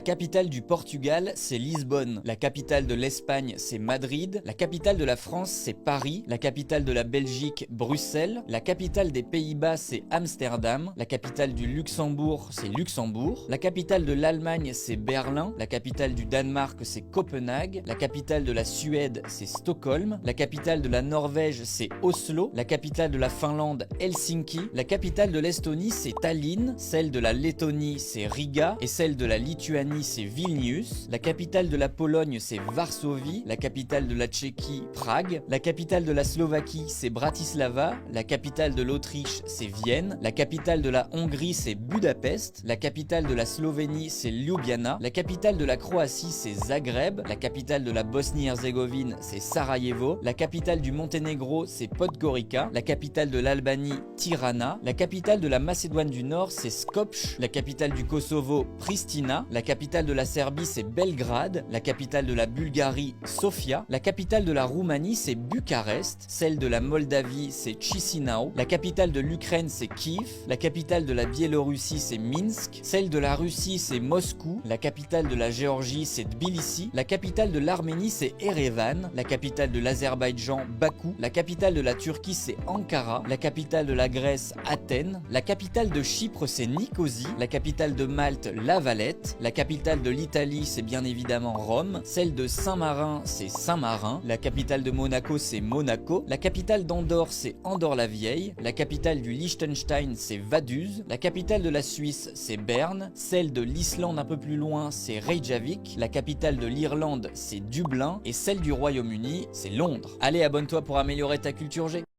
capitale du Portugal, c'est Lisbonne. La capitale de l'Espagne, c'est Madrid. La capitale de la France, c'est Paris. La capitale de la Belgique, Bruxelles. La capitale des Pays-Bas, c'est Amsterdam. La capitale du Luxembourg, c'est Luxembourg. La capitale de l'Allemagne, c'est Berlin. La capitale du Danemark, c'est Copenhague. La capitale de la Suède, c'est Stockholm. La capitale de la Norvège, c'est Oslo. La capitale de la Finlande, Helsinki. La capitale de l'Estonie, c'est Tallinn. Celle de la Lettonie, c'est Riga. Et celle de la Lituanie, c'est Vilnius. La capitale de la Pologne, c'est Varsovie. La capitale de la Tchéquie, Prague. La capitale de la Slovaquie, c'est Bratislava. La capitale de l'Autriche, c'est Vienne. La capitale de la Hongrie, c'est Budapest. La capitale de la Slovénie, c'est Ljubljana. La capitale de la Croatie, c'est Zagreb. La capitale de la Bosnie-Herzégovine, c'est Sarajevo. La capitale du Monténégro, c'est Podgorica. La capitale de l'Albanie, Tirana. La capitale de la Macédoine du Nord, c'est Skopje. La capitale du Kosovo, Pristina. La capitale de la Serbie, c'est Belgrade. La capitale de la Bulgarie, Sofia. La capitale de la Roumanie, c'est Bucarest. Celle de la Moldavie, c'est Chisinau. La capitale de l'Ukraine, c'est Kiev. La capitale de la Biélorussie, c'est Minsk. Celle de la Russie, c'est Moscou. La capitale de la Géorgie, c'est Tbilissi. La capitale de l'Arménie, c'est Erevan. La capitale de l'Azerbaïdjan, Bakou. La capitale de la Turquie, c'est Ankara. La capitale de la Grèce, Athènes. La capitale de Chypre, c'est Nicosie. La capitale de Malte, La Valette. La capitale de l'Italie, c'est bien évidemment Rome. Celle de Saint-Marin, c'est Saint-Marin. La capitale de Monaco, c'est Monaco. La capitale d'Andorre, c'est Andorre-la-Vieille. La capitale du Liechtenstein, c'est Vaduz. La capitale de la Suisse, c'est Berne. Celle de l'Islande un peu plus loin, c'est Reykjavik. La capitale de l'Irlande, c'est Dublin. Et celle du Royaume-Uni, c'est Londres. Allez, abonne-toi pour améliorer ta culture G.